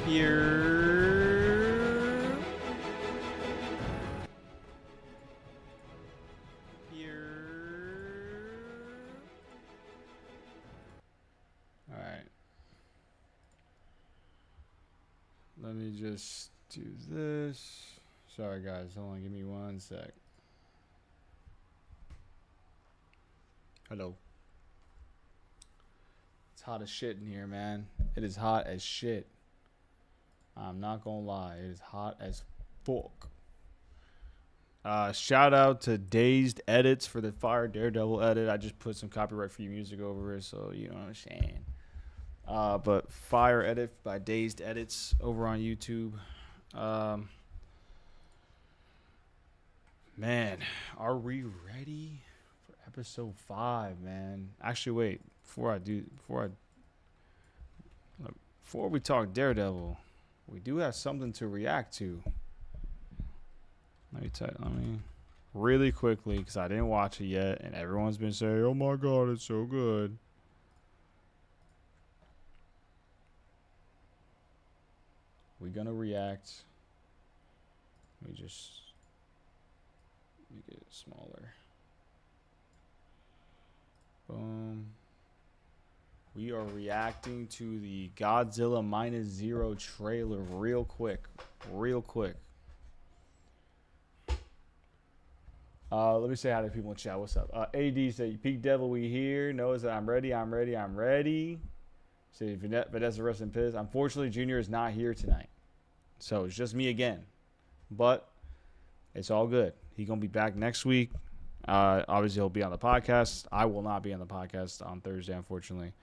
Here. Here. All right. Let me just do this. Sorry, guys. Hold on. Give me 1 sec. Hello. It's hot as shit in here, man. It is hot as shit. I'm not gonna lie. It is hot as fuck. Shout out to Dazed Edits for the fire Daredevil edit. I just put some copyright-free music over it, so you know what I'm saying. But fire edit by Dazed Edits over on YouTube. Man, are we ready for episode 5, man? Actually, wait. Before we talk Daredevil, we do have something to react to. Let me really quickly, because I didn't watch it yet, and everyone's been saying, "Oh my god, it's so good." We're gonna react. Let me just make it smaller. Boom. We are reacting to the Godzilla -0 trailer real quick. Let me say hi to people in chat. What's up? AD said, "Peak Devil, we here." Noah said, I'm ready. See, Vanessa rest in peace. Unfortunately, Junior is not here tonight. So it's just me again. But it's all good. He's going to be back next week. Obviously, he'll be on the podcast. I will not be on the podcast on Thursday, unfortunately.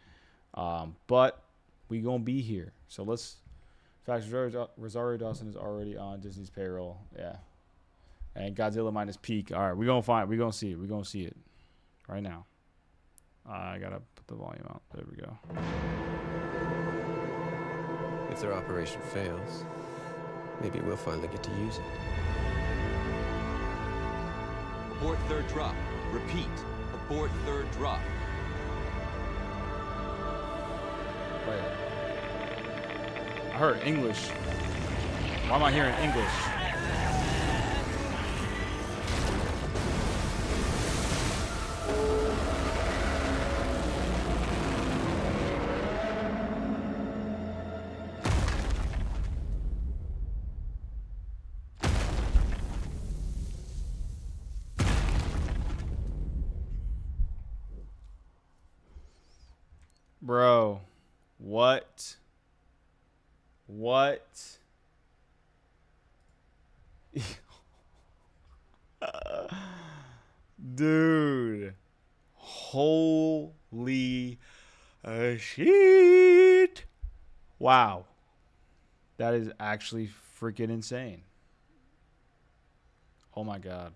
But we going to be here. So let's... In fact, Rosario Dawson is already on Disney's payroll. Yeah. And Godzilla minus peak. All right, we're going to see it. We're going to see it right now. I got to put the volume out. There we go. If their operation fails, maybe we'll finally get to use it. Abort third drop. Repeat. Abort third drop. Wait. I heard English. Why am I hearing English? Bro, what? Dude, holy shit. Wow. That is actually freaking insane. Oh my god.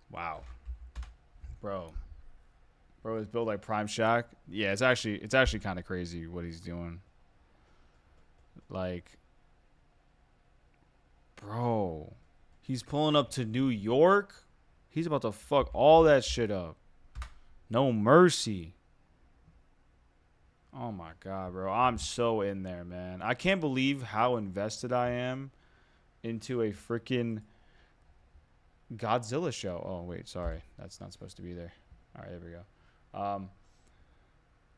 Wow. Bro, it's built like Prime Shack. Yeah, it's actually kind of crazy what he's doing. Like, bro, he's pulling up to New York. He's about to fuck all that shit up. No mercy. Oh my god, bro. I'm so in there, man. I can't believe how invested I am into a freaking Godzilla show. Oh, wait, sorry. That's not supposed to be there. All right, there we go.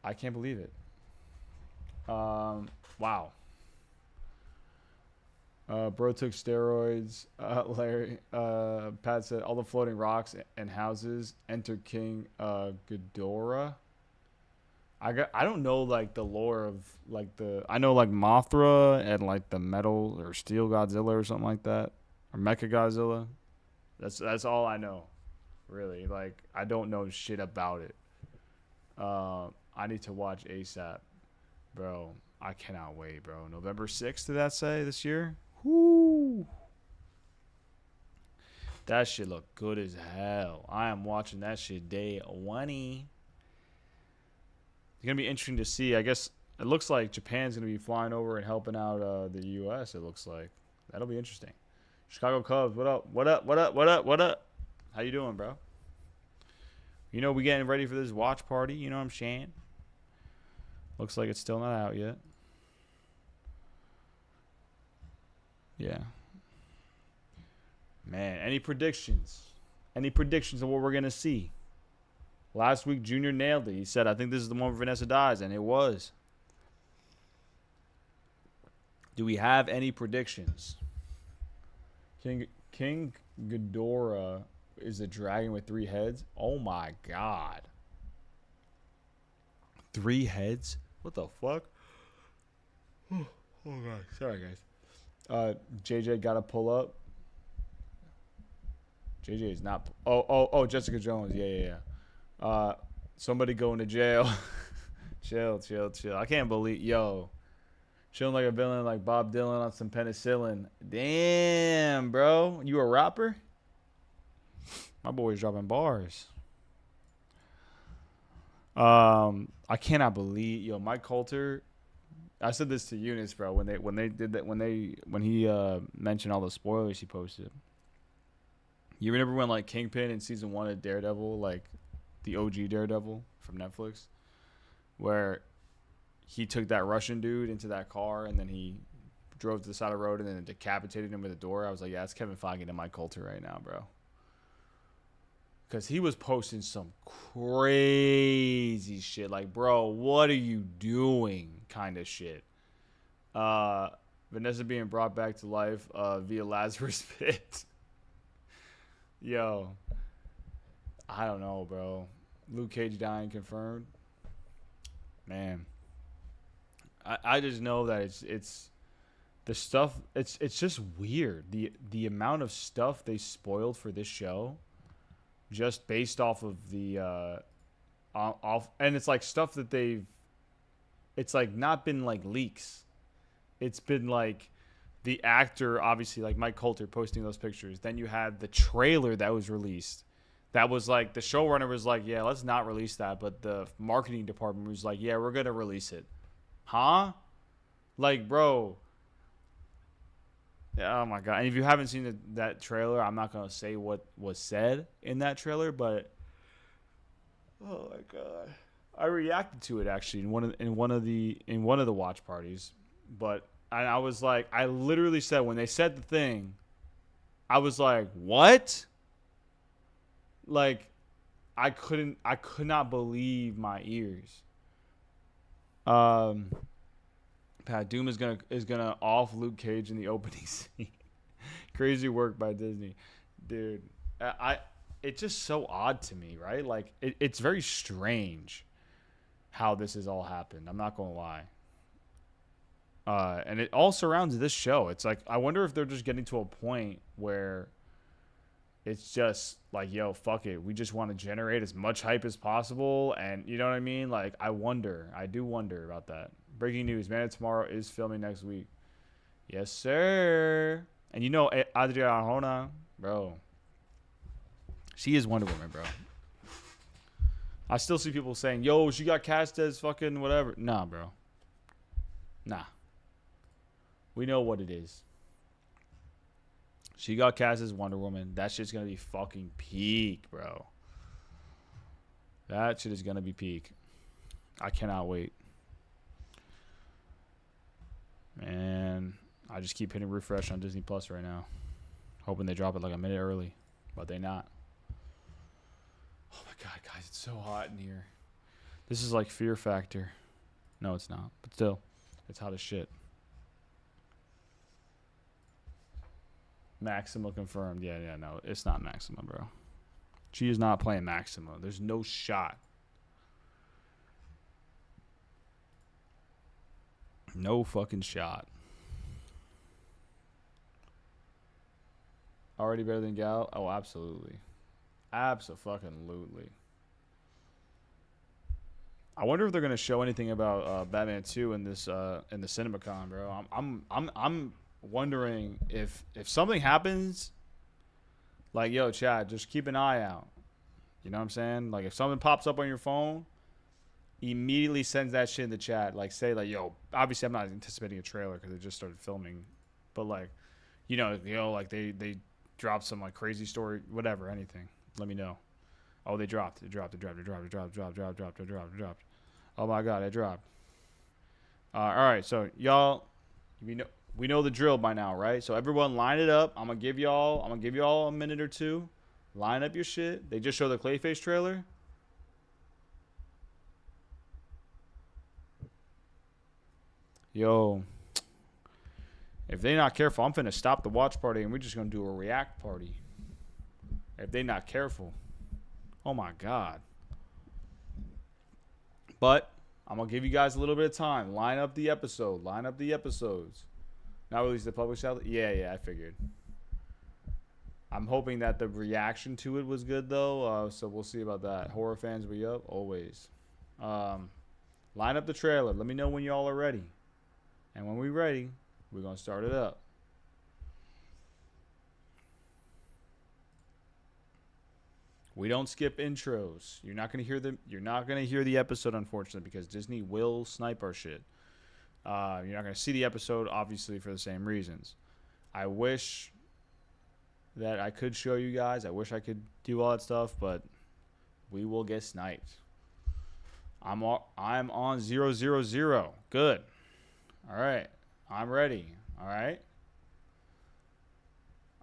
I can't believe it. Wow. Bro took steroids. Larry, Pat said all the floating rocks and houses. Enter King Ghidorah. I don't know like the lore of like I know like Mothra and like the metal or steel Godzilla or something like that, or Mecha Godzilla. That's all I know, really. Like I don't know shit about it. I need to watch ASAP, bro. I cannot wait, bro. November 6th, did that say this year? Whoo! That shit look good as hell. I am watching that shit day 1. It's gonna be interesting to see. I guess it looks like Japan's gonna be flying over and helping out the U.S. It looks like that'll be interesting. Chicago Cubs, what up? What up? How you doing, bro? You know we getting ready for this watch party. You know what I'm saying? Looks like it's still not out yet. Yeah. Man, any predictions? Any predictions of what we're going to see? Last week, Junior nailed it. He said, I think this is the one where Vanessa dies, and it was. Do we have any predictions? King Ghidorah is a dragon with 3 heads? Oh, my God. 3 heads? What the fuck? Oh, God. Sorry, guys. JJ got to pull up. JJ is not. Oh, Jessica Jones. Yeah. Somebody going to jail. Chill. I can't believe. Yo. Chilling like a villain like Bob Dylan on some penicillin. Damn, bro. You a rapper? My boy's dropping bars. I cannot believe. Yo, Mike Coulter. I said this to Eunice, bro, when he mentioned all the spoilers he posted. You remember when like Kingpin in season 1 of Daredevil, like the OG Daredevil from Netflix, where he took that Russian dude into that car and then he drove to the side of the road and then decapitated him with a door? I was like, yeah, that's Kevin Feige and Mike Coulter right now, bro. Because he was posting some crazy shit. Like, bro, what are you doing kind of shit. Vanessa being brought back to life via Lazarus Pit. Yo. I don't know, bro. Luke Cage dying confirmed. Man. I just know that it's the stuff. It's just weird. The amount of stuff they spoiled for this show, just based off of the and it's like stuff that they've. It's like not been like leaks. It's been like the actor, obviously, like Mike Coulter posting those pictures. Then you had the trailer that was released. That was like the showrunner was like, yeah, let's not release that. But the marketing department was like, yeah, we're going to release it. Huh? Like, bro. Oh, my God. And if you haven't seen that trailer, I'm not going to say what was said in that trailer. But, oh, my God. I reacted to it, actually, in one of the watch parties. But I was like, I literally said, when they said the thing, I was like, what? Like, I could not believe my ears. Pat Doom is gonna off Luke Cage in the opening scene. Crazy work by Disney, dude. It's just so odd to me, right? Like, it's very strange how this has all happened. I'm not gonna lie. And it all surrounds this show. It's like, I wonder if they're just getting to a point where it's just like, yo, fuck it. We just want to generate as much hype as possible. And you know what I mean? Like, I do wonder about that. Breaking news, Man of Tomorrow is filming next week. Yes, sir. And you know, Adria Arjona, bro. She is Wonder Woman, bro. I still see people saying, yo, she got cast as fucking whatever. Nah, bro. Nah. We know what it is. She got cast as Wonder Woman. That shit's going to be fucking peak, bro. That shit is going to be peak. I cannot wait. Man, I just keep hitting refresh on Disney Plus right now. Hoping they drop it like a minute early. But they not. Oh my God, guys, it's so hot in here. This is like Fear Factor. No, it's not. But still, it's hot as shit. Maxima confirmed. Yeah, no, it's not Maxima, bro. She is not playing Maxima. There's no shot. No fucking shot. Already better than Gal? Oh, absolutely. Abso-fucking-lutely. I wonder if they're gonna show anything about Batman 2 in this in the CinemaCon, bro. I'm wondering if something happens, like, yo, Chad, just keep an eye out. You know what I'm saying? Like, if something pops up on your phone, immediately sends that shit in the chat. Like, say, like, yo, obviously I'm not anticipating a trailer because they just started filming, but like, you know, like they dropped some like crazy story, whatever, anything. Let me know. Oh, they dropped. It dropped. Oh my God, it dropped. All right, so y'all, we know the drill by now, right? So everyone, line it up. I'm gonna give y'all a minute or two. Line up your shit. They just show the Clayface trailer. Yo, if they not careful, I'm finna stop the watch party and we're just gonna do a react party. If they not careful, oh my god. But I'm gonna give you guys a little bit of time. Line up the episode. Line up the episodes. Not release the public shall. Yeah, I figured. I'm hoping that the reaction to it was good though. So we'll see about that. Horror fans, we up always. Line up the trailer. Let me know when y'all are ready. And when we're ready, we're gonna start it up. We don't skip intros. You're not gonna hear the episode, unfortunately, because Disney will snipe our shit. You're not gonna see the episode, obviously, for the same reasons. I wish that I could show you guys. I wish I could do all that stuff, but we will get sniped. I'm on 000. Good. All right. I'm ready. All right.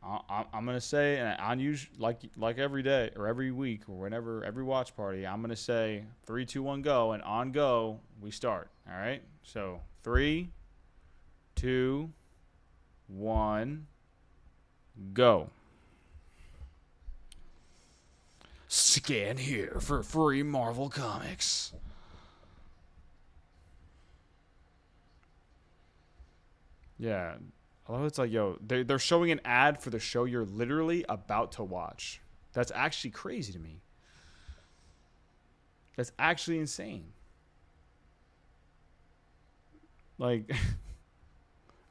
I'm gonna say, and on like every day or every week or whenever every watch party, I'm gonna say 3, 2, 1, go, and on go we start. All right. So 3, 2, 1, go. Scan here for free Marvel comics. Yeah. Oh, it's like, yo, they're showing an ad for the show you're literally about to watch. That's actually crazy to me. That's actually insane. Like,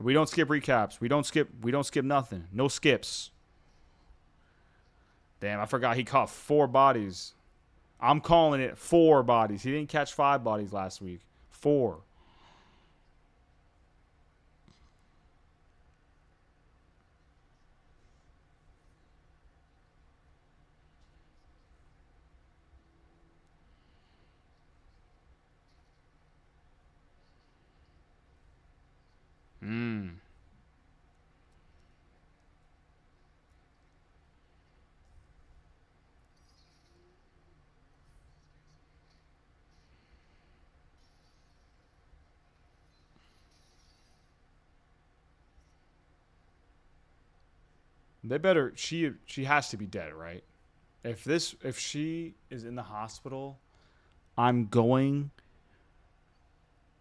we don't skip recaps. We don't skip nothing. No skips. Damn, I forgot he caught 4 bodies. I'm calling it 4 bodies. He didn't catch 5 bodies last week. 4. They better. She has to be dead, right? If she is in the hospital, I'm going.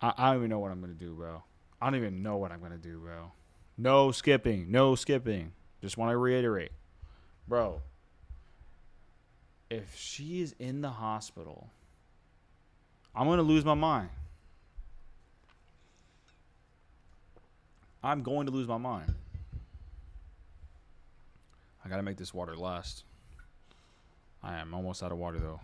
I don't even know what I'm gonna do, bro. I don't even know what I'm gonna do, bro. No skipping. No skipping. Just want to reiterate, bro. If she is in the hospital, I'm gonna lose my mind. I'm going to lose my mind. I gotta make this water last. I am almost out of water though.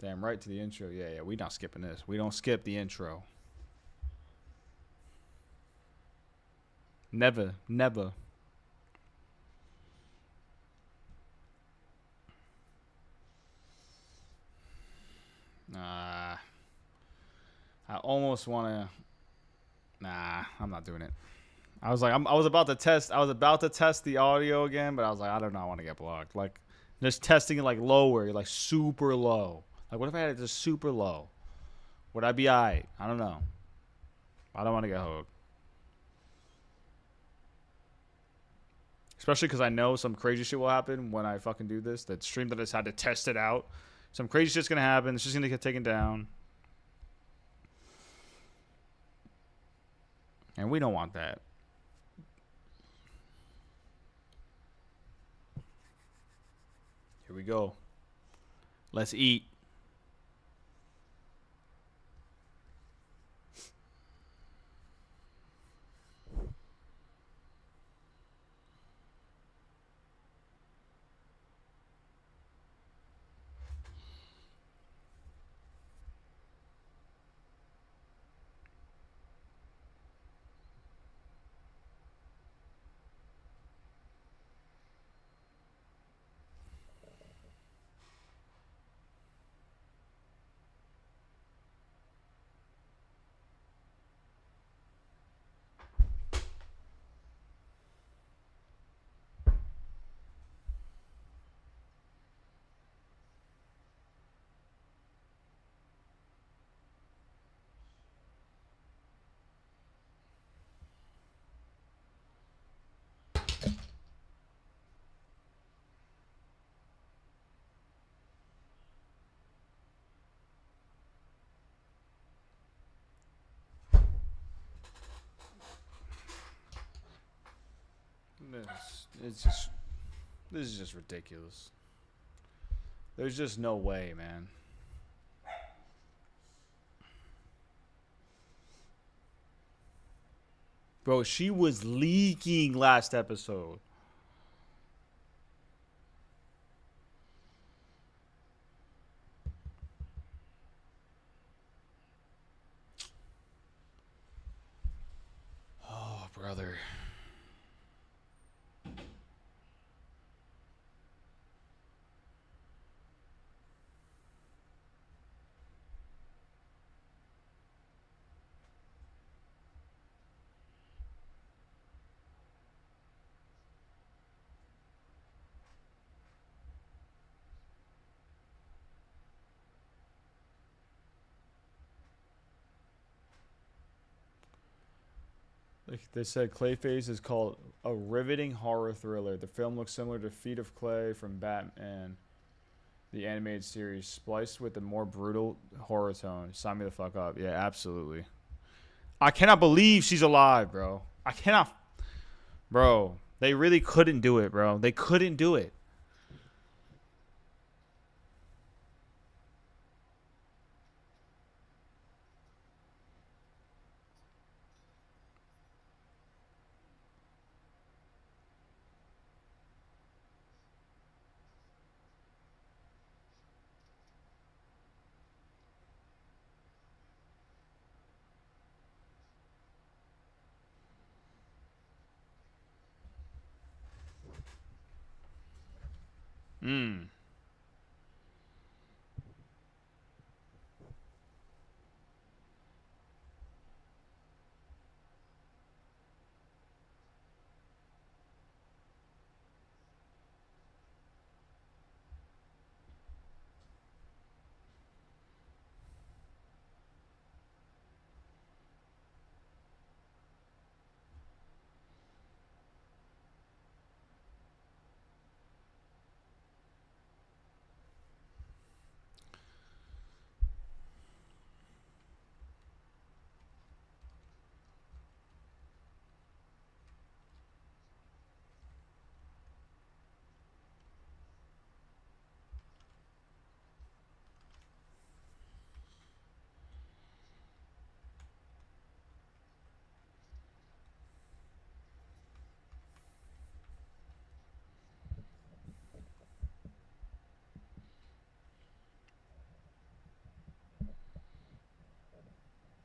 Damn right to the intro. Yeah, we not skipping this. We don't skip the intro. Never. I almost wanna. Nah, I'm not doing it. I was about to test the audio again, but I was like, I don't know, I want to get blocked. Like, just testing it like lower, like super low. Like, what if I had it just super low? Would I be alright? I don't know. I don't want to get hooked. Especially because I know some crazy shit will happen when I fucking do this. That stream that I just had to test it out. Some crazy shit's gonna happen. It's just gonna get taken down. And we don't want that. Here we go. Let's eat. This is just ridiculous. There's just no way, man. Bro, she was leaking last episode. Oh, brother. They said Clayface is called a riveting horror thriller. The film looks similar to Feet of Clay from Batman, the animated series, spliced with a more brutal horror tone. Sign me the fuck up. Yeah, absolutely. I cannot believe she's alive, bro. I cannot. Bro, they really couldn't do it, bro. They couldn't do it. Hmm.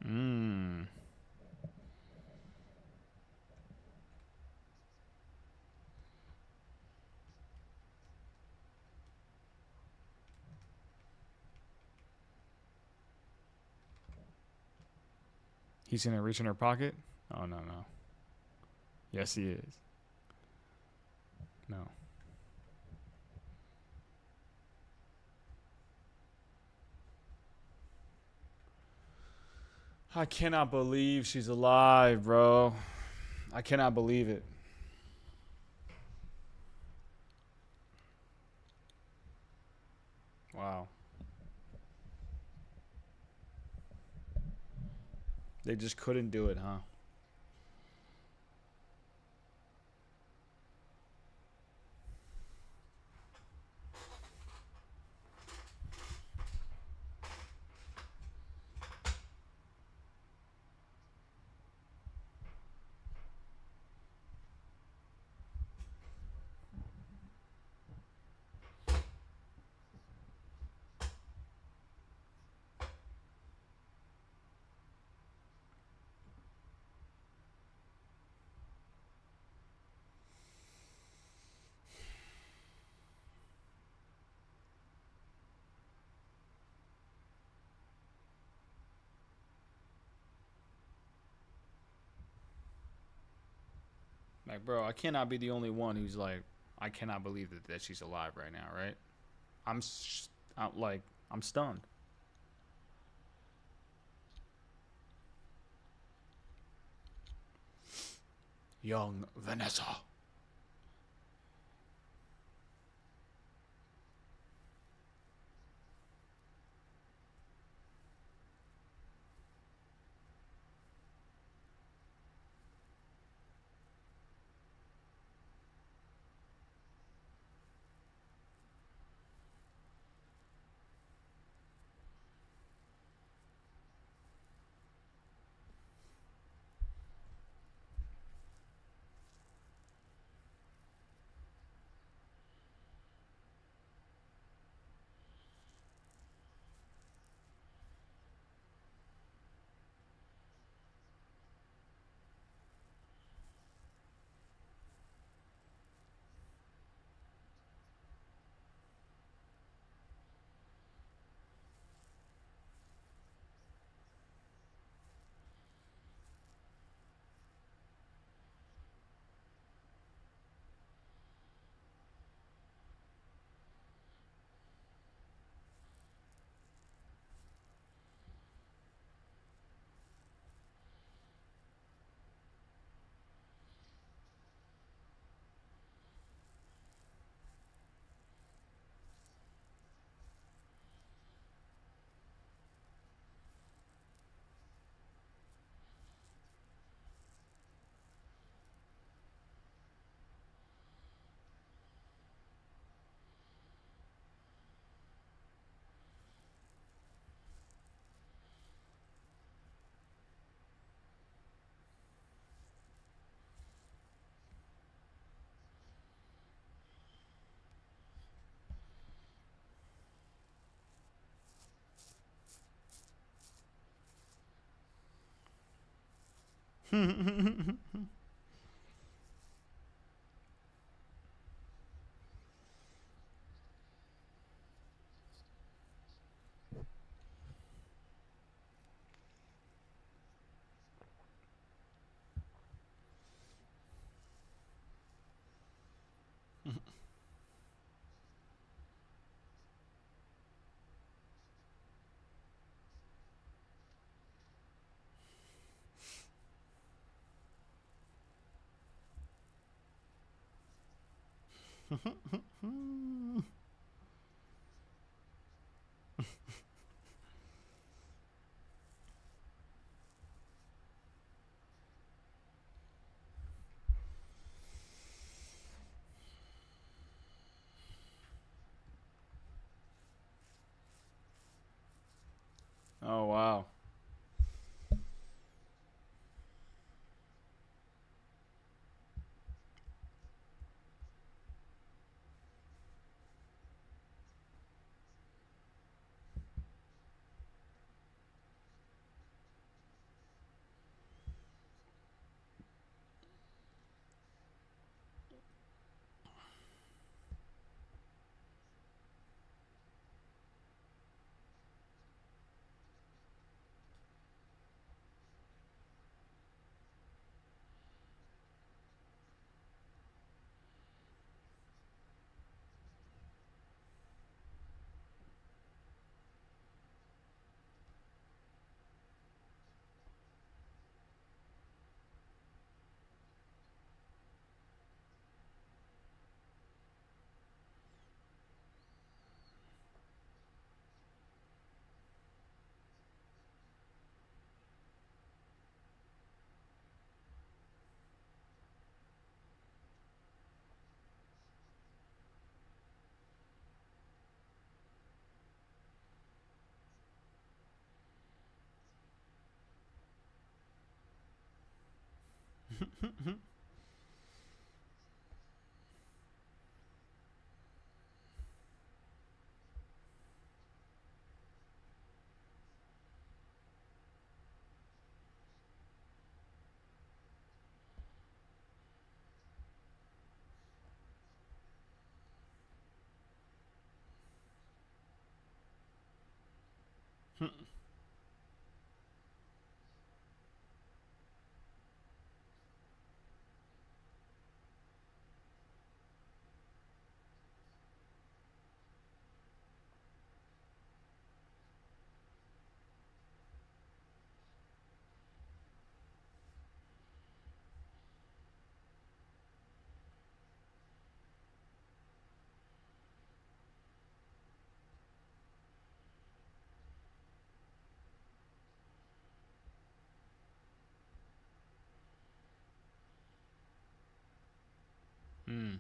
Hmm. He's gonna reach in her pocket? Oh, no, no. Yes, he is. No. I cannot believe she's alive, bro. I cannot believe it. Wow. They just couldn't do it, huh? Like, bro, I cannot be the only one who's like, I cannot believe that she's alive right now, right? I'm stunned. Young Vanessa. Oh, wow. Hmm.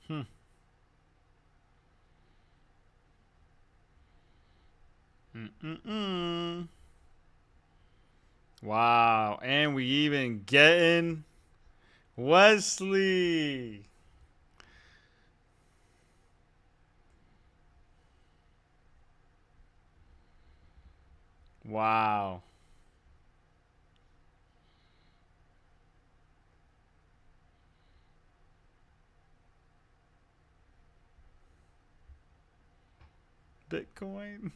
Hmm. Mm-mm-mm. Wow. And we even getting Wesley. Wow. Bitcoin.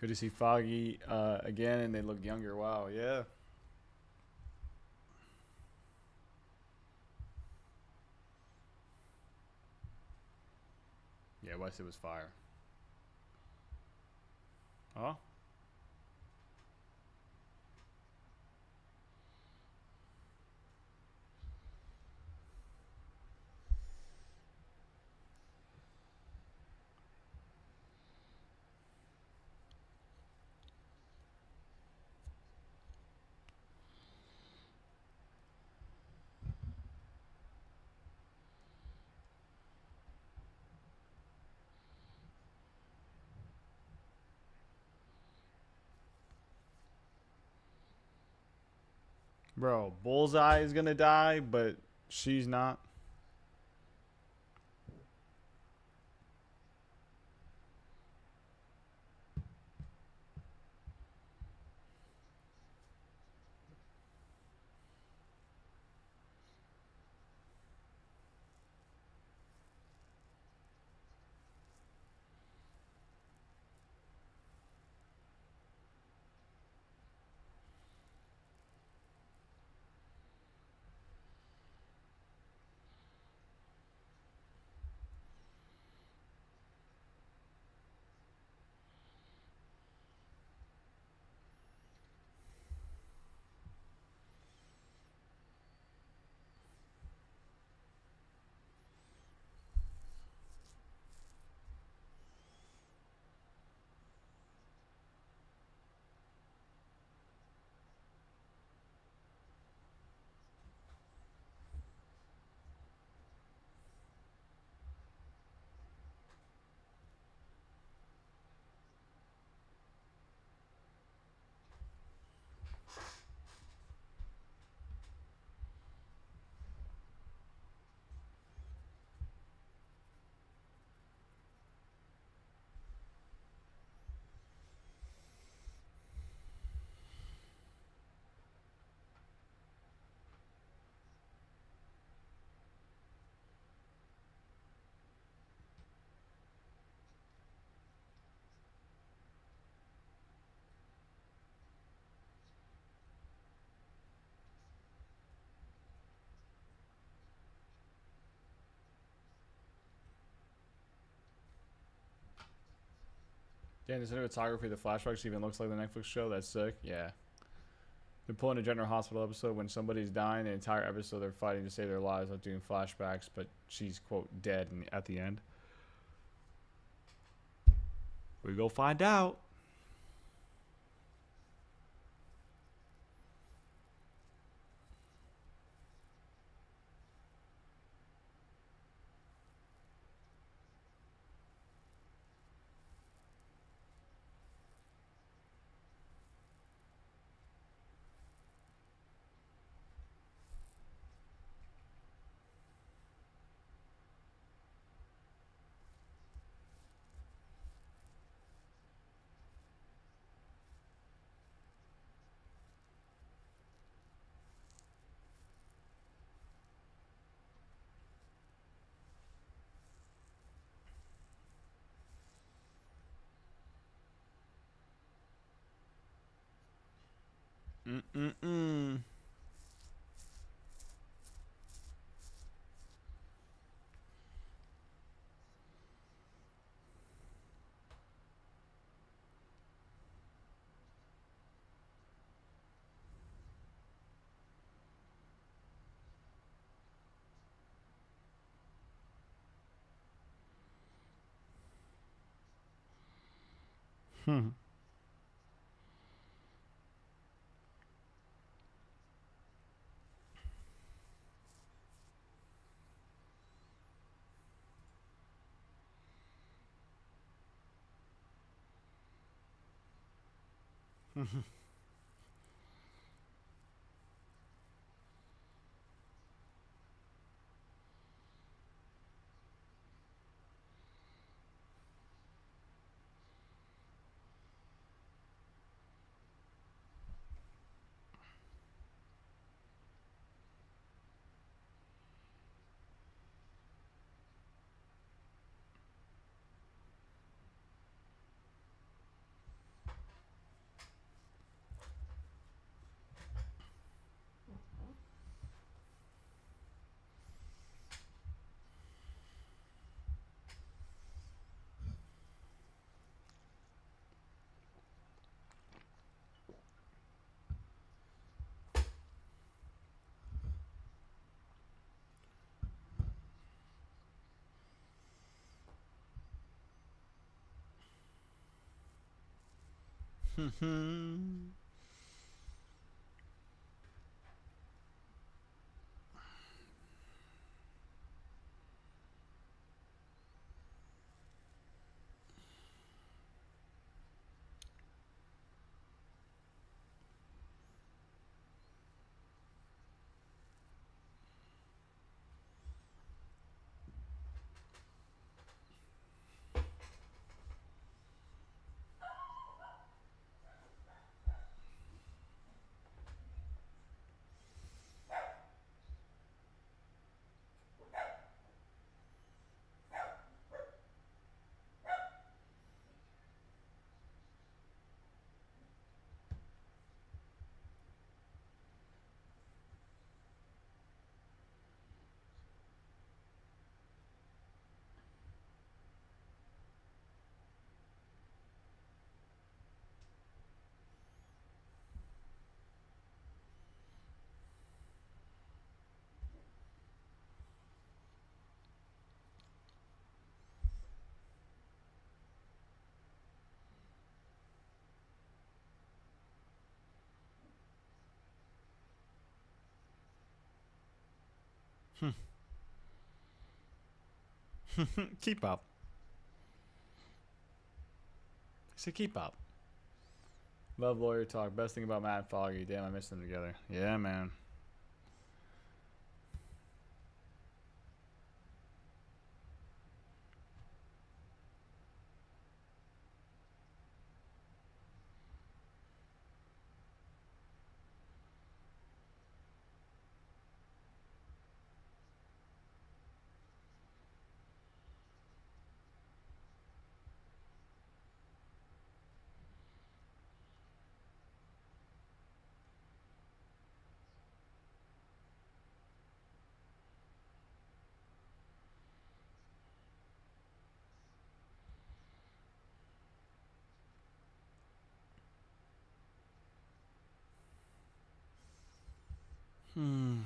Good to see Foggy again, and they look younger. Wow, yeah. Yeah, Wesley was fire. Oh? Bro, Bullseye is gonna die, but she's not. Damn, the cinematography, the flashbacks even looks like the Netflix show. That's sick. Yeah. They're pulling a General Hospital episode when somebody's dying. The entire episode, they're fighting to save their lives, not doing flashbacks, but she's, quote, dead at the end. We go find out. Mm-mm-mm. Hmm. Keep up. I said keep up. Love lawyer talk. Best thing about Matt and Foggy. Damn, I missed them together. Yeah, man. Hmm.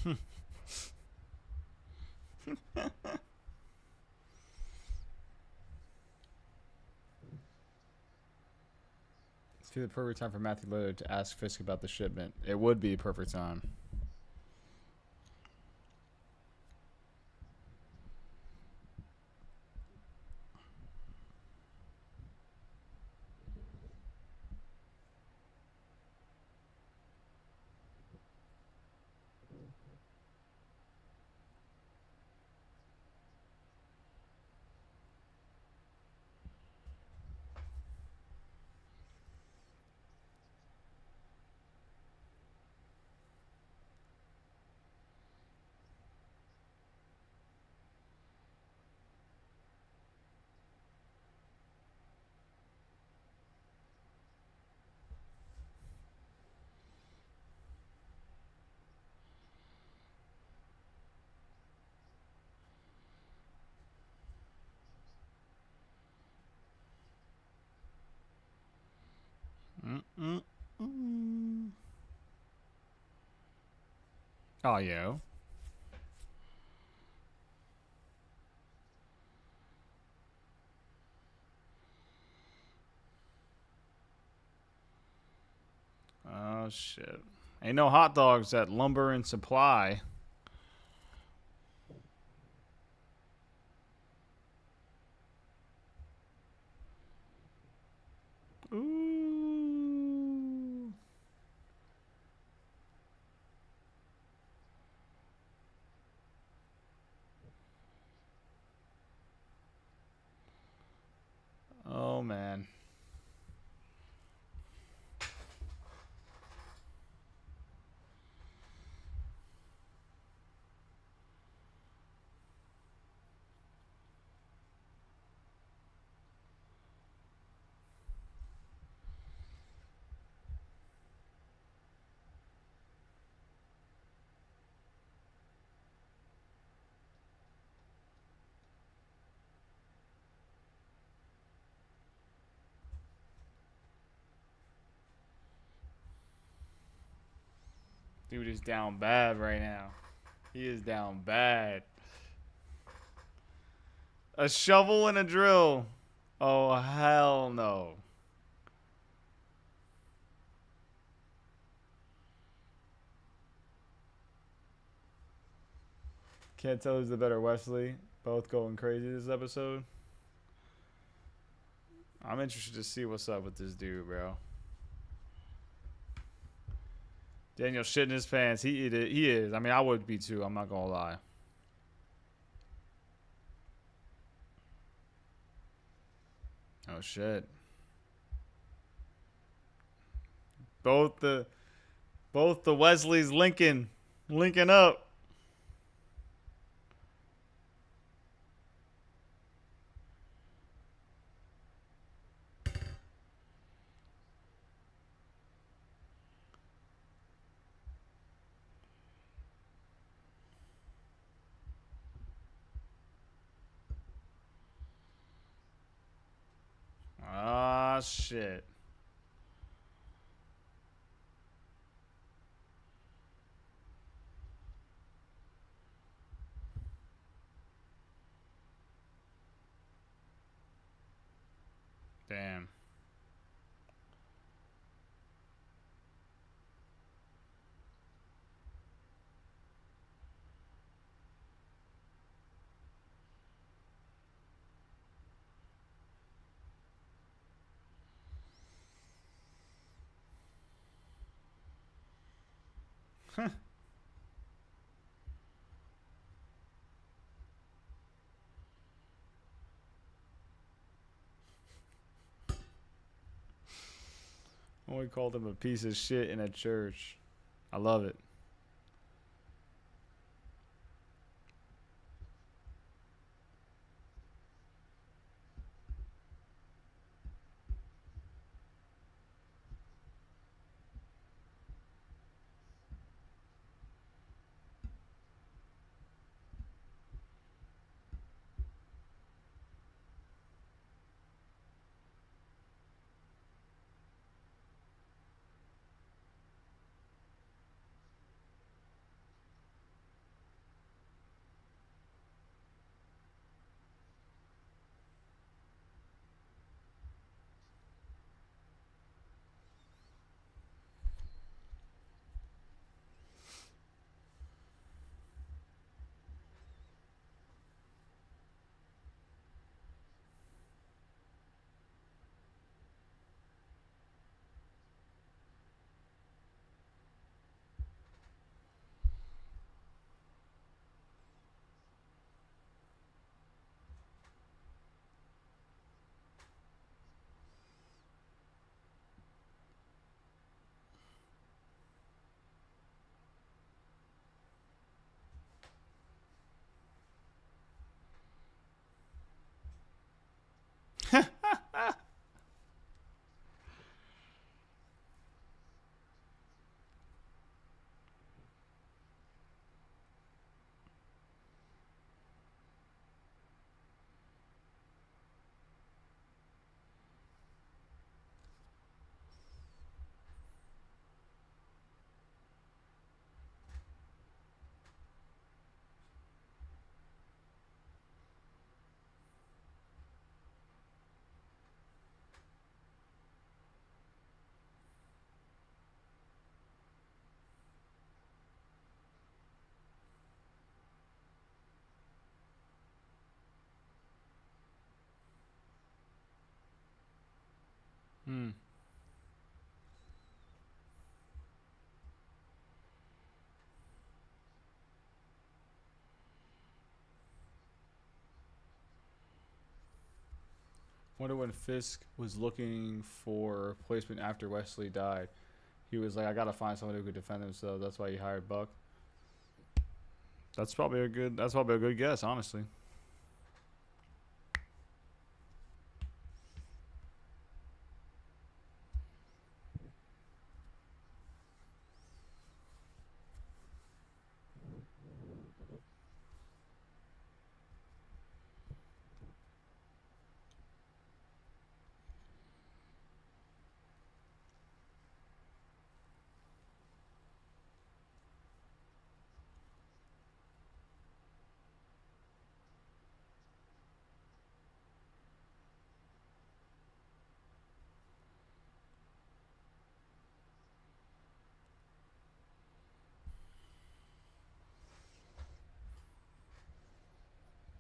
It's the perfect time for Matthew Lillard to ask Fisk about the shipment. It would be a perfect time. Oh, yeah. Oh, shit. Ain't no hot dogs at Lumber and Supply. Ooh. Oh, man. Dude is down bad right now. He is down bad. A shovel and a drill. Oh, hell no. Can't tell who's the better Wesley. Both going crazy this episode. I'm interested to see what's up with this dude, bro. Daniel shit in his pants. He is. I mean, I would be too. I'm not gonna lie. Oh shit. Both the Wesleys linking up. Ah, shit. Damn. Only called him a piece of shit in a church. I love it. Hmm. Wonder when Fisk was looking for replacement after Wesley died. He was like, I gotta find someone who could defend himself. That's why he hired Buck. That's probably a good. That's probably a good guess, honestly.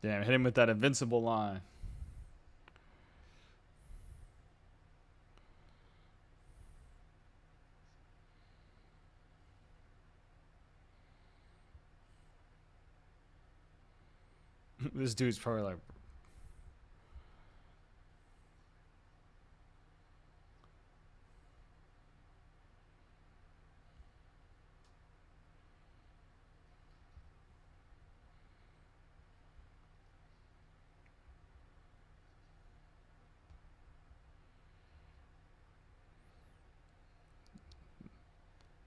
Damn, hit him with that invincible line. This dude's probably like,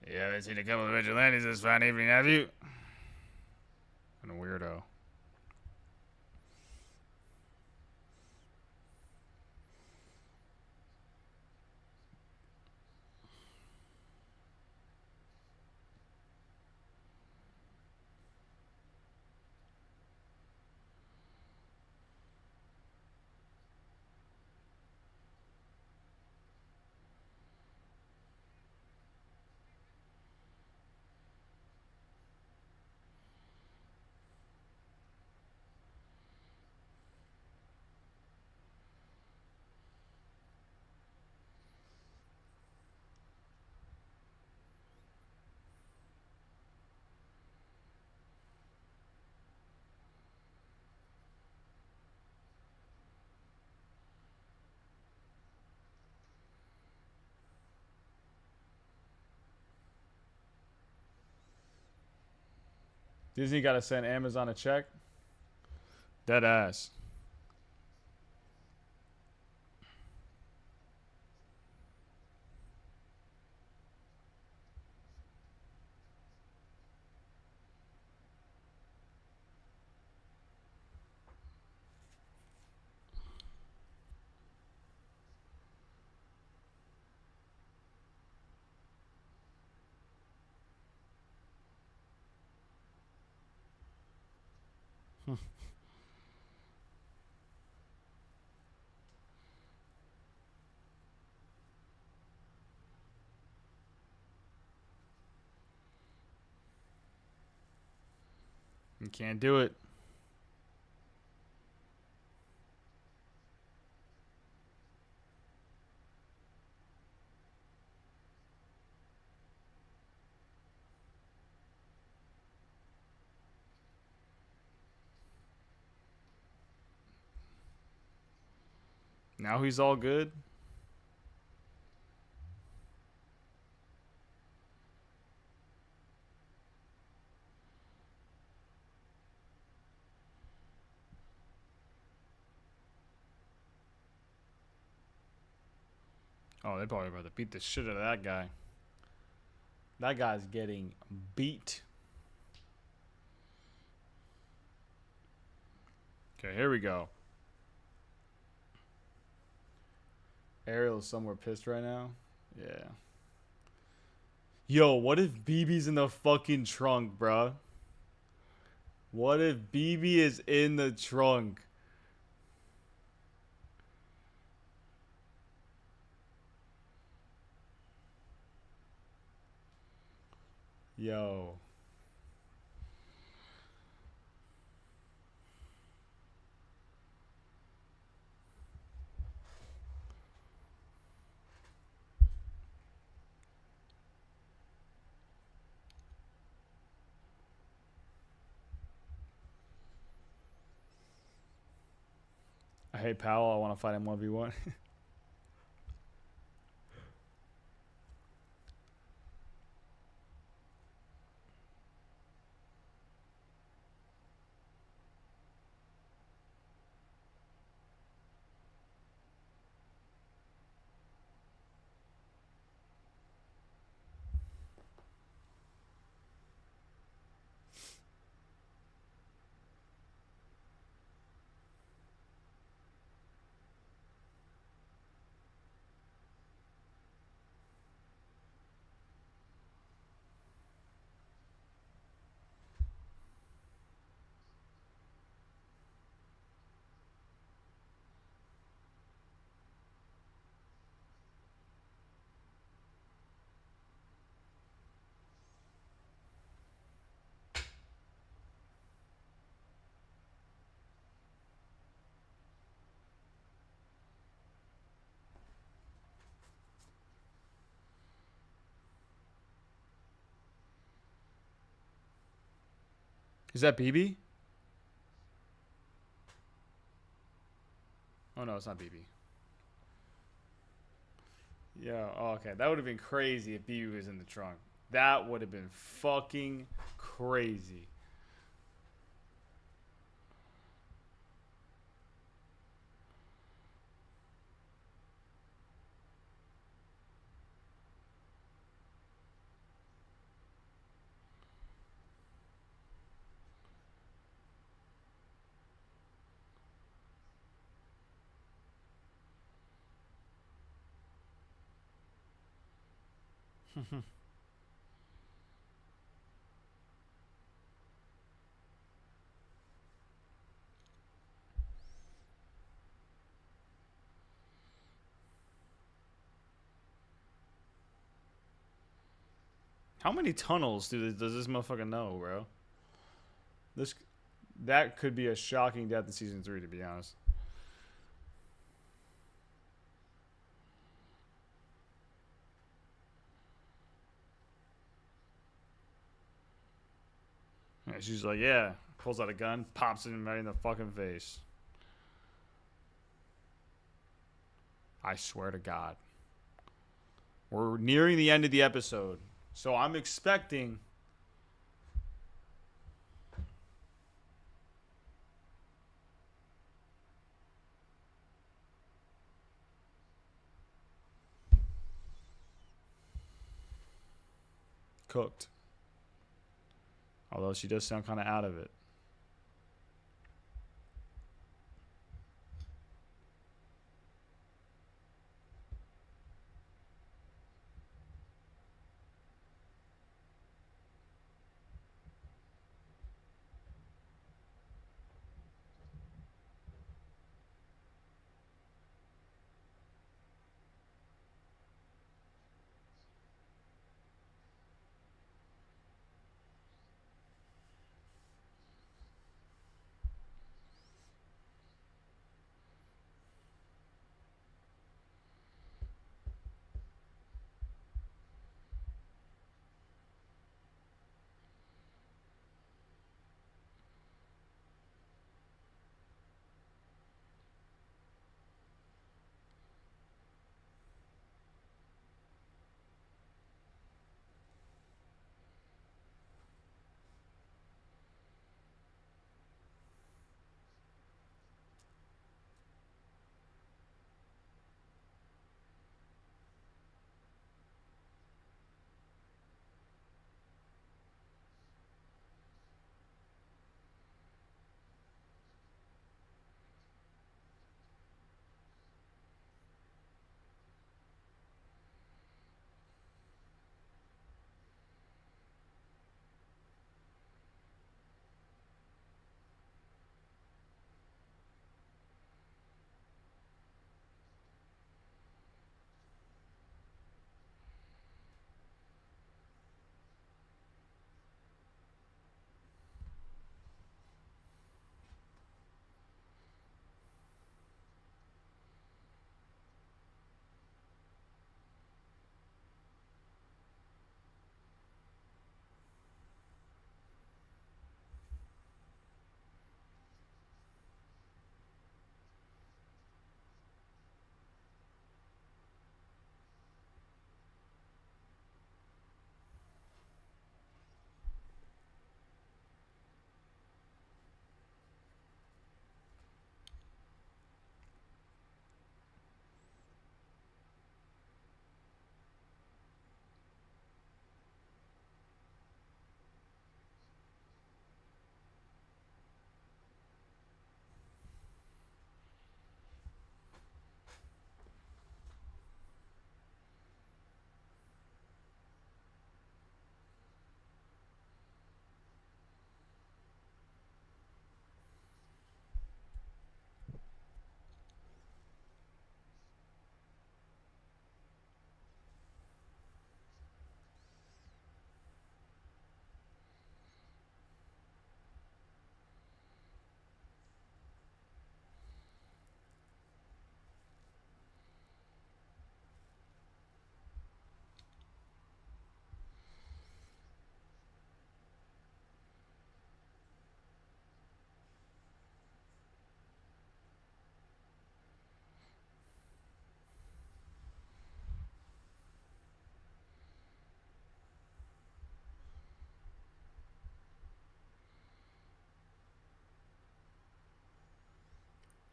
you haven't seen a couple of vigilantes this fine evening, have you? And a weirdo. Disney gotta send Amazon a check. Dead ass. You can't do it. Now he's all good. Oh, they probably about to beat the shit out of that guy. That guy's getting beat. Okay, here we go. Ariel's somewhere pissed right now. Yeah. Yo, what if BB's in the fucking trunk, bruh? What if BB is in the trunk? Yo. hey, Powell, I want to fight him 1v1. Is that BB? Oh, no, it's not BB. Yeah, oh, okay. That would have been crazy if BB was in the trunk. That would have been fucking crazy. How many tunnels does this motherfucker know, bro? That could be a shocking death in season 3, to be honest. Yeah, she's like, yeah. Pulls out a gun, pops him right in the fucking face. I swear to God. We're nearing the end of the episode. So I'm expecting... cooked. Although she does sound kind of out of it.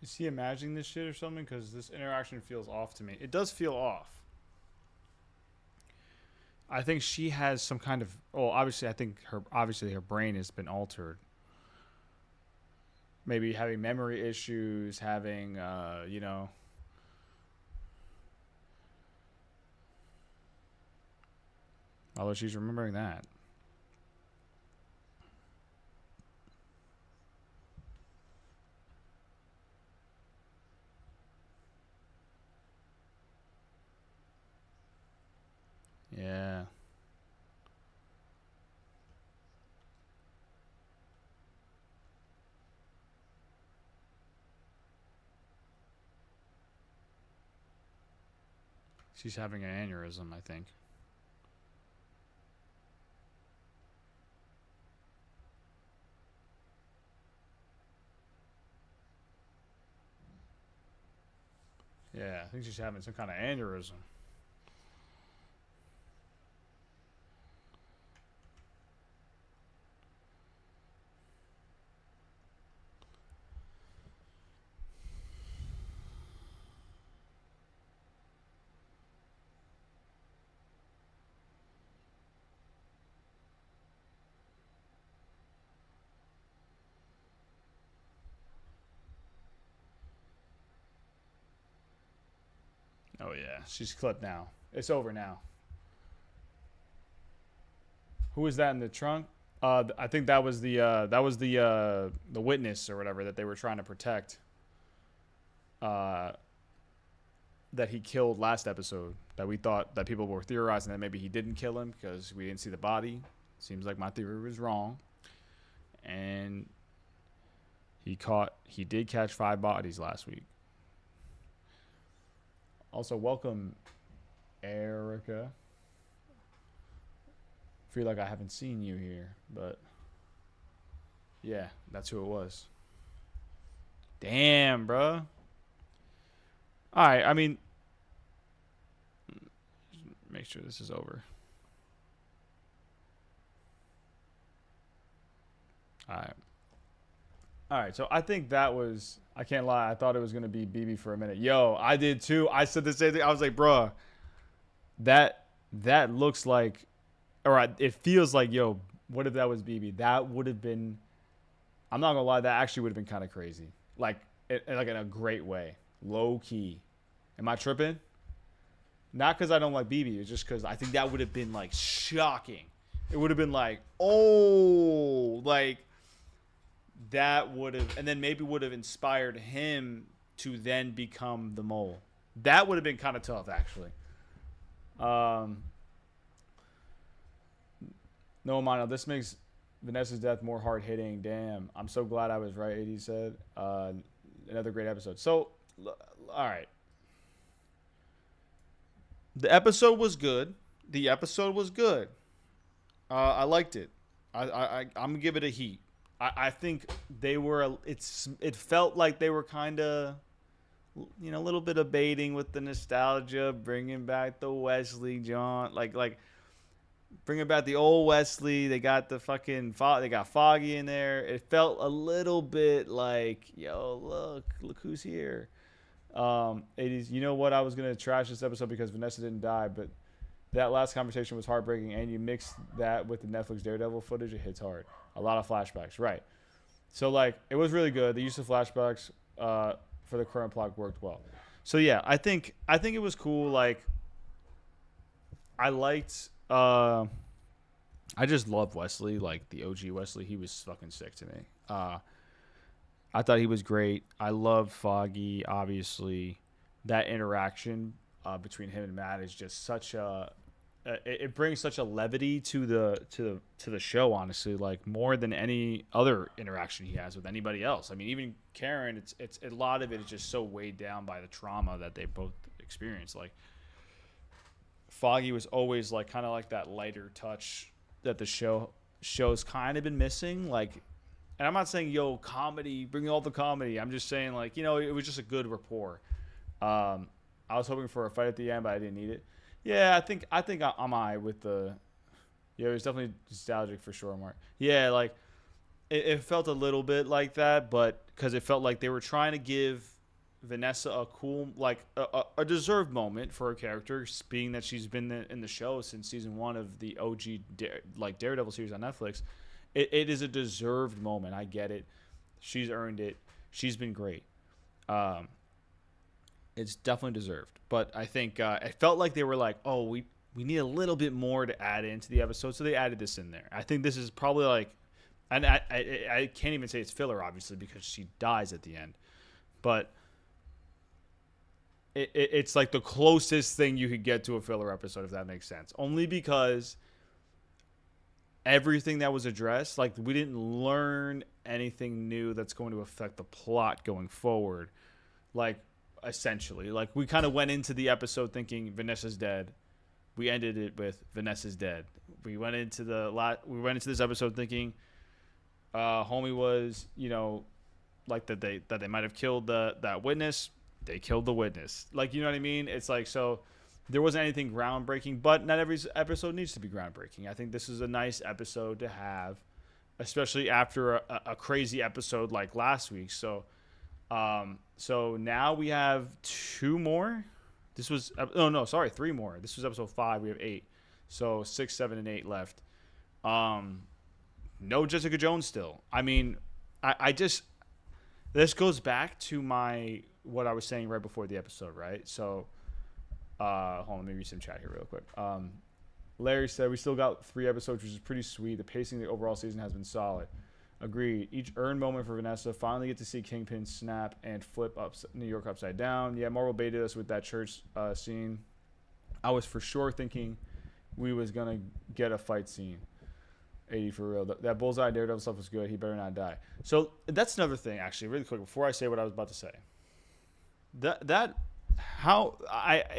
Is he imagining this shit or something? Because this interaction feels off to me. It does feel off. I think she has some kind of. Well, obviously, I think her brain has been altered. Maybe having memory issues, having although she's remembering that. Yeah. She's having an aneurysm, I think. Yeah, I think she's having some kind of aneurysm. Oh yeah, she's clipped now. It's over now. Who was that in the trunk? I think that was the witness or whatever that they were trying to protect. That he killed last episode. That we thought that people were theorizing that maybe he didn't kill him because we didn't see the body. Seems like my theory was wrong. And he did catch 5 bodies last week. Also, welcome, Erica. Feel like I haven't seen you here, but yeah, that's who it was. Damn, bro. All right, I mean, make sure this is over. All right, so I think that was, I can't lie, I thought it was going to be BB for a minute. Yo, I did too. I said the same thing. I was like, bruh, that looks like, or it feels like, yo, what if that was BB? That would have been, I'm not going to lie, that actually would have been kind of crazy. Like in a great way. Low key. Am I tripping? Not because I don't like BB. It's just because I think that would have been like shocking. It would have been like, oh, like that would have, and then maybe would have inspired him to then become the mole. That would have been kind of tough, actually. No, Mono, this makes Vanessa's death more hard hitting. Damn, I'm so glad I was right. AD said, another great episode. So, all right. The episode was good. I liked it. I'm gonna give it a heat. I think they were. It felt like they were kind of, a little bit of baiting with the nostalgia, bringing back the Wesley John, like bringing back the old Wesley. They got the they got Foggy in there. It felt a little bit like, yo, look who's here. 80s. You know what? I was gonna trash this episode because Vanessa didn't die, but that last conversation was heartbreaking, and you mix that with the Netflix Daredevil footage, it hits hard. A lot of flashbacks, right? So like, it was really good. The use of flashbacks for the current plot worked well. So yeah, I think it was cool. Like, I liked. I just love Wesley, like the OG Wesley. He was fucking sick to me. I thought he was great. I love Foggy. Obviously, that interaction between him and Matt is just such a. It brings such a levity to the show, honestly, like more than any other interaction he has with anybody else. I mean, even Karen, it's a lot of it is just so weighed down by the trauma that they both experienced. Like, Foggy was always like kind of like that lighter touch that the show's kind of been missing. Like, and I'm not saying comedy, bring all the comedy. I'm just saying like, it was just a good rapport. I was hoping for a fight at the end, but I didn't need it. Yeah, I think I'm with the. Yeah, it was definitely nostalgic for sure, Mark. Yeah, like it felt a little bit like that, but because it felt like they were trying to give Vanessa a cool, like a deserved moment for her character, being that she's been in the show since season 1 of the OG Daredevil series on Netflix. It is a deserved moment. I get it. She's earned it. She's been great. It's definitely deserved. But I think it felt like they were like, oh, we need a little bit more to add into the episode, so they added this in there. I think this is probably like, and I can't even say it's filler, obviously, because she dies at the end. But it's like the closest thing you could get to a filler episode, if that makes sense. Only because everything that was addressed, like we didn't learn anything new that's going to affect the plot going forward. Like essentially, like we kind of went into the episode thinking Vanessa's dead. We ended it with Vanessa's dead. We went into this episode thinking homie was, like that they might have killed that witness. They killed the witness. Like, you know what I mean? It's like, so there wasn't anything groundbreaking, but not every episode needs to be groundbreaking. I think this is a nice episode to have, especially after a crazy episode like last week. So now we have 2 more. This was, three more. This was episode 5. We have 8. So 6, 7, and 8 left. No Jessica Jones still. I mean, I just, this goes back to what I was saying right before the episode, right? So, hold on, let me read some chat here real quick. Larry said, we still got 3 episodes, which is pretty sweet. The pacing of the overall season has been solid. Agreed. Each earned moment for Vanessa. Finally get to see Kingpin snap and flip New York upside down. Yeah, Marvel baited us with that church scene. I was for sure thinking we was going to get a fight scene. 80 for real. That Bullseye Daredevil stuff was good. He better not die. So that's another thing, actually, really quick, before I say what I was about to say.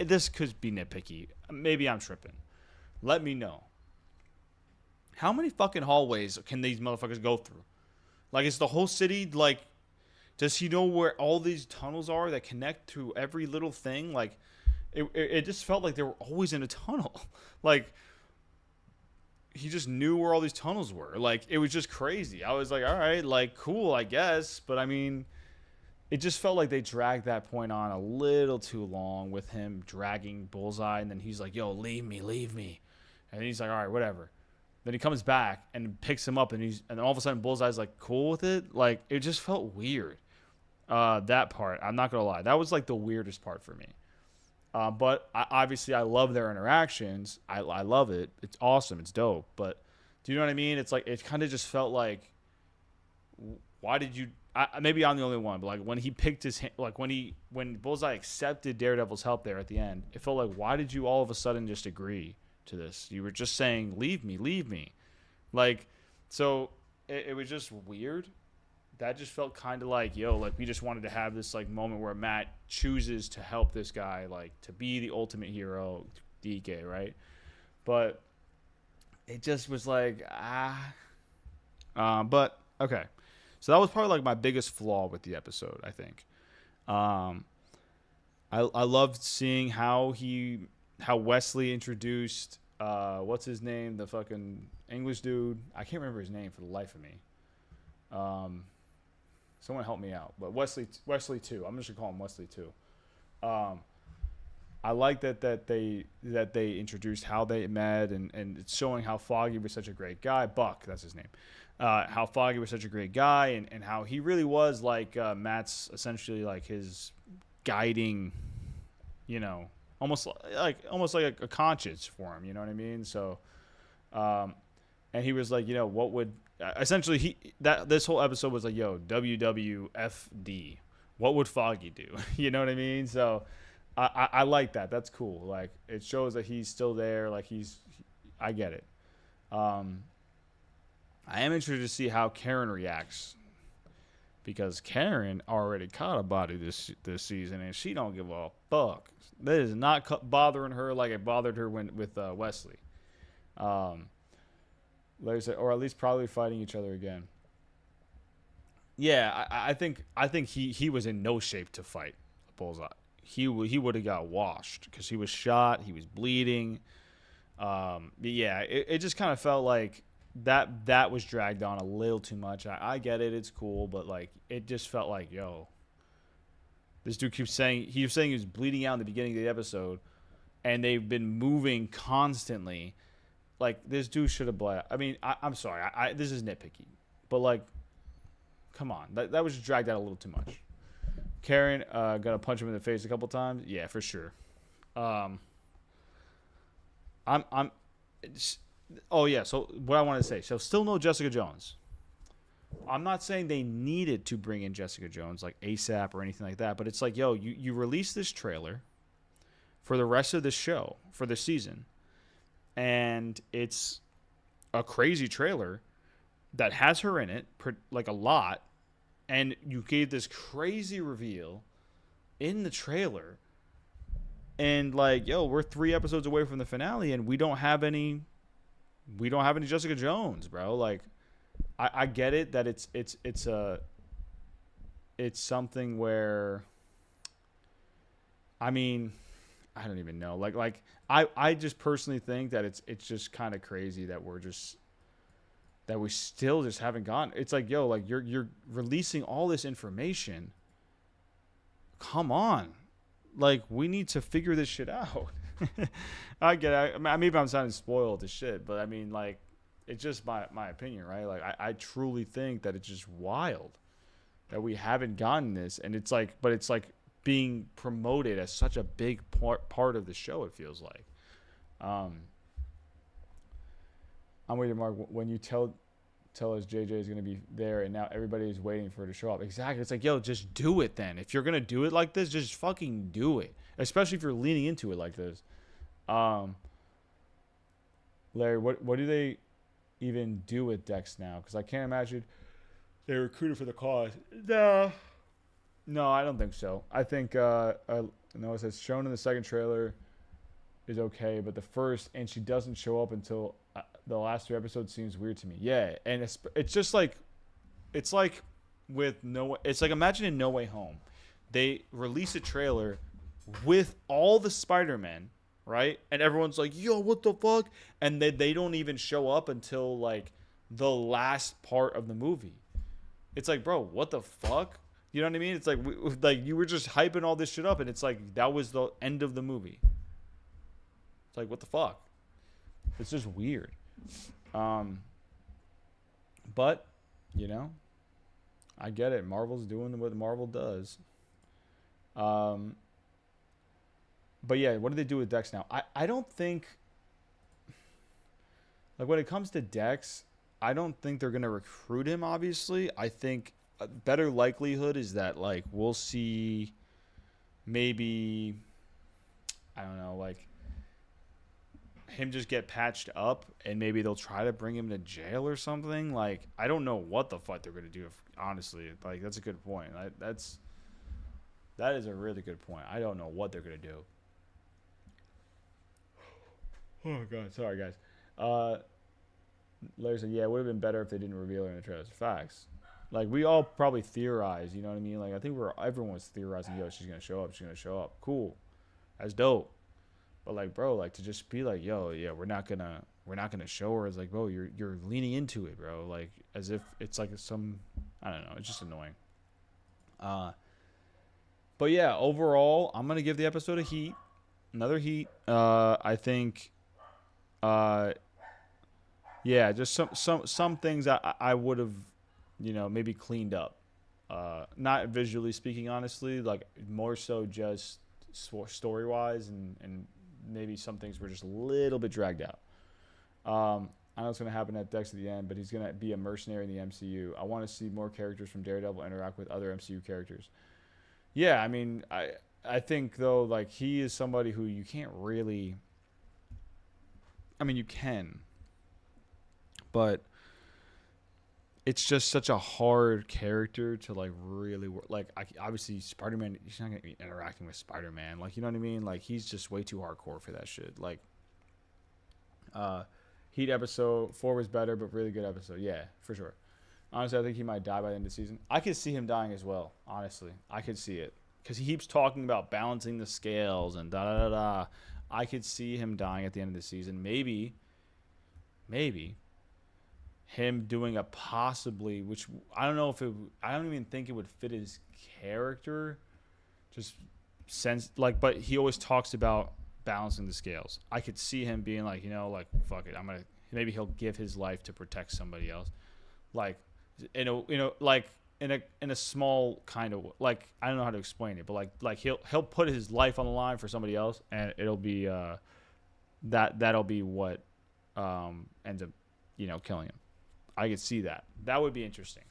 This could be nitpicky. Maybe I'm tripping. Let me know. How many fucking hallways can these motherfuckers go through? Like, is the whole city, like, does he know where all these tunnels are that connect to every little thing? Like, it just felt like they were always in a tunnel. Like, he just knew where all these tunnels were. Like, it was just crazy. I was like, all right, like, cool, I guess. But, I mean, it just felt like they dragged that point on a little too long with him dragging Bullseye. And then he's like, yo, leave me. And he's like, all right, whatever. Then he comes back and picks him up, and all of a sudden Bullseye's like cool with it. Like, it just felt weird. That part, I'm not gonna lie, that was like the weirdest part for me. But obviously I love their interactions. I love it. It's awesome. It's dope. But do you know what I mean? It's like, it kind of just felt like, why did you? Maybe I'm the only one, but like when he picked his hand, like when Bullseye accepted Daredevil's help there at the end, it felt like, why did you all of a sudden just agree to this? You were just saying, leave me. Like, so it was just weird. That just felt kind of like, yo, like we just wanted to have this like moment where Matt chooses to help this guy, like to be the ultimate hero, DK, right? But it just was like, but okay. So that was probably like my biggest flaw with the episode, I think. I loved seeing how Wesley introduced what's his name, the fucking English dude. I can't remember his name for the life of me. Someone help me out. But Wesley 2. I'm just gonna call him Wesley 2. I like that they introduced how they met, and it's showing how Foggy was such a great guy. Buck, that's his name. How Foggy was such a great guy, and how he really was like Matt's essentially like his guiding, almost like a conscience for him. You know what I mean? So, and he was like, what would essentially this whole episode was like, yo, WWFD, what would Foggy do? You know what I mean? So I like that. That's cool. Like, it shows that he's still there. Like, I get it. I am interested to see how Karen reacts, because Karen already caught a body this season, and she don't give a fuck. That is not bothering her like it bothered her with Wesley. Larry said, or at least probably fighting each other again. Yeah, I think he was in no shape to fight Bullseye. He would have got washed because he was shot. He was bleeding. But yeah, it just kind of felt like that was dragged on a little too much. I get it, it's cool, but like it just felt like, yo, this dude keeps saying he was bleeding out in the beginning of the episode, and they've been moving constantly. Like this dude should have bled. I mean, I'm sorry, this is nitpicky, but like, come on, that was dragged out a little too much. Karen gonna punch him in the face a couple times. Yeah, for sure. Oh yeah. So what I want to say. So still no Jessica Jones. I'm not saying they needed to bring in Jessica Jones like ASAP or anything like that, but it's like, yo, you release this trailer for the rest of the show for the season, and it's a crazy trailer that has her in it, like a lot, and you gave this crazy reveal in the trailer, and like, yo, we're 3 episodes away from the finale, and we don't have any Jessica Jones, bro. Like, I get it that it's something where, I mean, I don't even know. Like I just personally think that it's just kind of crazy that we still just haven't gotten. It's like, yo, like you're releasing all this information. Come on, like we need to figure this shit out. I get it. Maybe I'm sounding spoiled as shit, but I mean, like, it's just my opinion, right? Like, I truly think that it's just wild that we haven't gotten this, and it's like, but it's like being promoted as such a big part of the show. It feels like. I'm waiting, Mark. When you tell us JJ is going to be there, and now everybody is waiting for her to show up. Exactly. It's like, yo, just do it then. If you're going to do it like this, just fucking do it. Especially if you're leaning into it like this. Larry, what do they even do with Dex now? Because I can't imagine they recruited for the cause. No, I don't think so. I think no, it says shown in the second trailer is okay, but the first, and she doesn't show up until the last 3 episodes seems weird to me. Yeah, and it's just like, it's like with it's like, imagine in No Way Home, they release a trailer with all the Spider-Men, right? And everyone's like, yo, what the fuck? And they don't even show up until like the last part of the movie. It's like, bro, what the fuck? You know what I mean? It's like, like you were just hyping all this shit up, and it's like that was the end of the movie. It's like, what the fuck? It's just weird. But you know, I get it. Marvel's doing what Marvel does. But yeah, what do they do with Dex now? I don't think, like, when it comes to Dex, I don't think they're gonna recruit him. Obviously, I think a better likelihood is that, like, we'll see maybe, I don't know, like him just get patched up, and maybe they'll try to bring him to jail or something. Like, I don't know what the fuck they're gonna do. Honestly, like, that's a good point. That is a really good point. I don't know what they're gonna do. Oh god, sorry guys. Larry said, yeah, it would have been better if they didn't reveal her in the trailers. Facts. Like, we all probably theorize, you know what I mean? Like, I think everyone was theorizing, yo, she's gonna show up. Cool. That's dope. But like, bro, like, to just be like, yo, yeah, we're not gonna show her. It's like, bro, you're leaning into it, bro. Like, as if it's like some, I don't know, it's just annoying. But yeah, overall, I'm gonna give the episode a heat. Another heat. I think yeah, just some things I would have, you know, maybe cleaned up. Not visually speaking, honestly, like more so just story wise, and maybe some things were just a little bit dragged out. I know it's going to happen at Dex at the end, but he's going to be a mercenary in the MCU. I want to see more characters from Daredevil interact with other MCU characters. Yeah, I mean, I think, though, like, he is somebody who you can't really, I mean, you can, but it's just such a hard character to, like, really work. Like, obviously, Spider-Man, he's not going to be interacting with Spider-Man. Like, you know what I mean? Like, he's just way too hardcore for that shit. Like, Heat episode 4 was better, but really good episode. Yeah, for sure. Honestly, I think he might die by the end of the season. I could see him dying as well, honestly. I could see it. Because he keeps talking about balancing the scales and da-da-da-da. I could see him dying at the end of the season. Maybe. him doing a possibly, which I don't know if it, I don't even think it would fit his character. Just sense like, but he always talks about balancing the scales. I could see him being like, like fuck it, maybe he'll give his life to protect somebody else, like like in a small kind of like, I don't know how to explain it, but like he'll put his life on the line for somebody else, and it'll be that'll be what ends up killing him. I could see that. That would be interesting.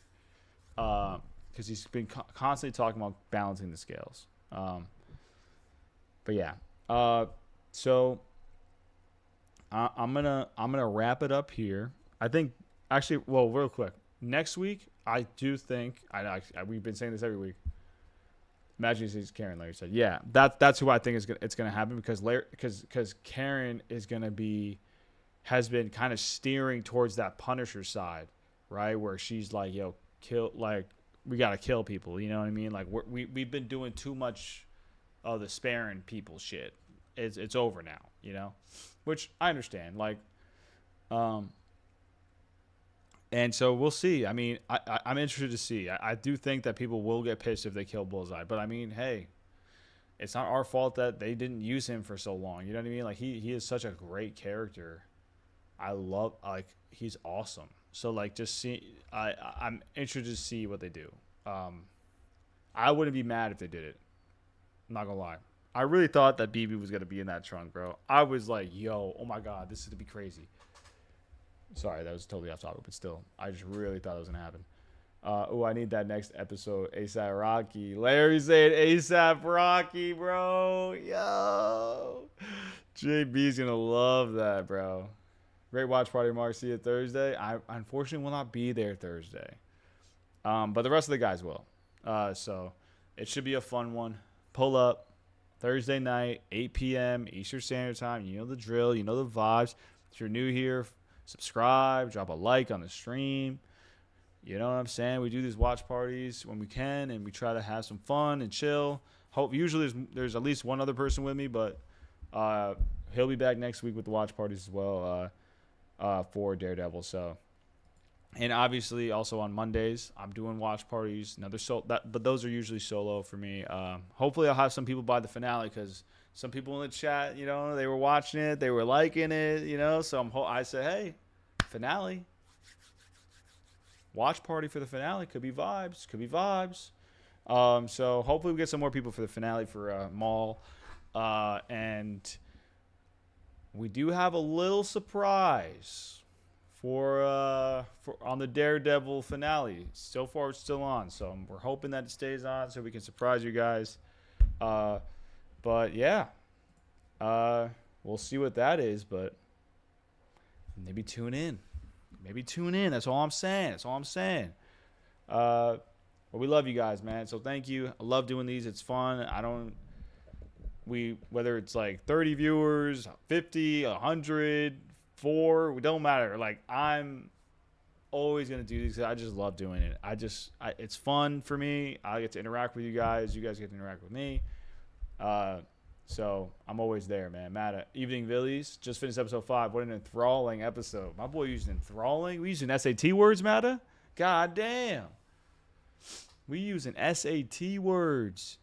Because he's been constantly talking about balancing the scales. But yeah. So I'm gonna wrap it up here. I think actually, well, real quick. Next week, I do think we've been saying this every week. Imagine he's Karen, like you said. Yeah, that's who I think it's gonna happen, because Karen has been kind of steering towards that Punisher side, right? Where she's like, yo, we gotta kill people. You know what I mean? Like we've been doing too much of the sparing people shit. It's over now, which I understand. Like, and so we'll see. I mean, I'm interested to see. I do think that people will get pissed if they kill Bullseye, but I mean, hey, it's not our fault that they didn't use him for so long. You know what I mean? Like he is such a great character. He's awesome. So like, I'm interested to see what they do. I wouldn't be mad if they did it. I'm not gonna lie. I really thought that BB was gonna be in that trunk, bro. I was like, yo, oh my god, this is gonna be crazy. Sorry, that was totally off topic, but still, I just really thought it was gonna happen. I need that next episode, ASAP Rocky. Larry saying ASAP Rocky, bro. Yo, JB's gonna love that, bro. Great watch party, Marc. See you Thursday. I unfortunately will not be there Thursday. But the rest of the guys will. So it should be a fun one. Pull up Thursday night, 8 p.m. Eastern Standard Time. You know the drill. You know the vibes. If you're new here, subscribe. Drop a like on the stream. You know what I'm saying? We do these watch parties when we can, and we try to have some fun and chill. Usually there's at least one other person with me, but he'll be back next week with the watch parties as well. For Daredevil. So, and obviously also on Mondays I'm doing watch parties. But those are usually solo for me. Hopefully I'll have some people by the finale, because some people in the chat, they were watching it, they were liking it, so I said, hey, finale, watch party for the finale, could be vibes. So hopefully we get some more people for the finale for Maul, and we do have a little surprise for on the Daredevil finale. So far, it's still on, so we're hoping that it stays on so we can surprise you guys. But yeah, we'll see what that is. But maybe tune in. That's all I'm saying. But we love you guys, man. So thank you. I love doing these. It's fun. Whether it's like 30 viewers, 50, 100, 4, it don't matter. Like, I'm always going to do these. I just love doing it. It's fun for me. I get to interact with you guys. You guys get to interact with me. So I'm always there, man. Matt, Evening Villies, just finished episode 5. What an enthralling episode. My boy using enthralling. We using SAT words, Matta? God damn. We using SAT words.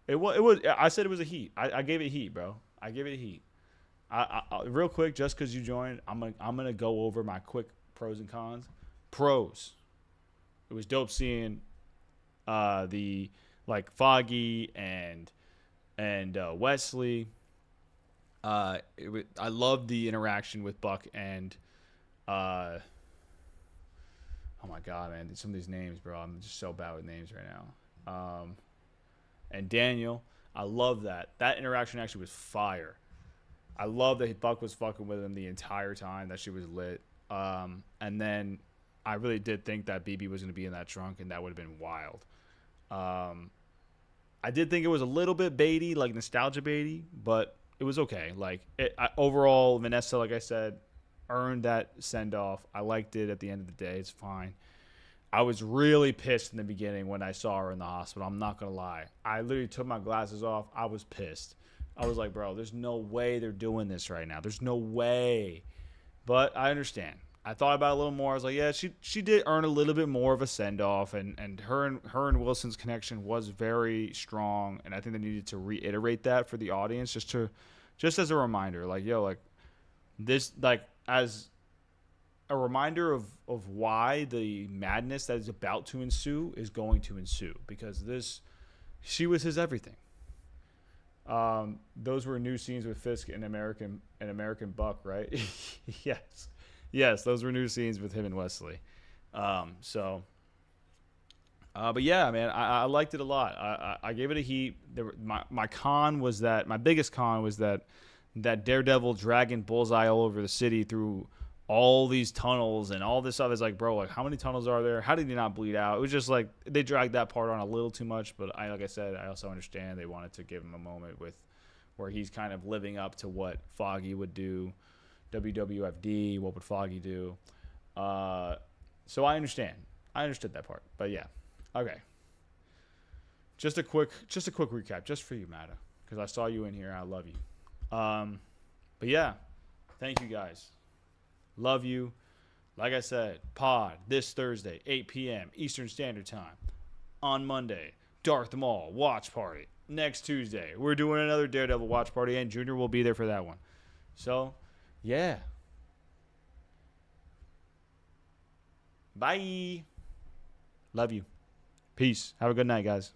It was. I said it was a heat. I gave it heat, bro. I gave it heat. I real quick, just because you joined, I'm gonna go over my quick pros and cons. Pros. It was dope seeing the Foggy and Wesley. I loved the interaction with Buck and oh my god, man, some of these names, bro. I'm just so bad with names right now. And Daniel, I love that. That interaction actually was fire. I love that Buck was fucking with him the entire time. That shit was lit. And then I really did think that BB was going to be in that trunk, and that would have been wild. I did think it was a little bit baity, like nostalgia baity, but it was okay. Overall, Vanessa, like I said, earned that send-off. I liked it at the end of the day. It's fine. I was really pissed in the beginning when I saw her in the hospital. I'm not going to lie. I literally took my glasses off. I was pissed. I was like, bro, there's no way they're doing this right now. There's no way. But I understand. I thought about it a little more. I was like, yeah, she did earn a little bit more of a send off, and her and Wilson's connection was very strong, and I think they needed to reiterate that for the audience, just as a reminder, like, yo, like this, like, as a reminder of why the madness that is about to ensue is going to ensue, because she was his everything. Those were new scenes with Fisk and American Buck, right? Yes, those were new scenes with him and Wesley. But yeah, man, I liked it a lot. I gave it a heat. My biggest con was that Daredevil dragging Bullseye all over the city through all these tunnels and all this stuff. Is like, bro, like, how many tunnels are there? How did he not bleed out? It was just like they dragged that part on a little too much. But like I said, I also understand they wanted to give him a moment where he's kind of living up to what Foggy would do. WWFD, what would Foggy do? So I understand. I understood that part. But yeah, okay. Just a quick recap, just for you, Matta, because I saw you in here. And I love you. But yeah, thank you guys. Love you. Like I said, pod this Thursday, 8 p.m. Eastern Standard Time. On Monday, Darth Maul watch party. Next Tuesday, we're doing another Daredevil watch party, and Junior will be there for that one. So, yeah. Bye. Love you. Peace. Have a good night, guys.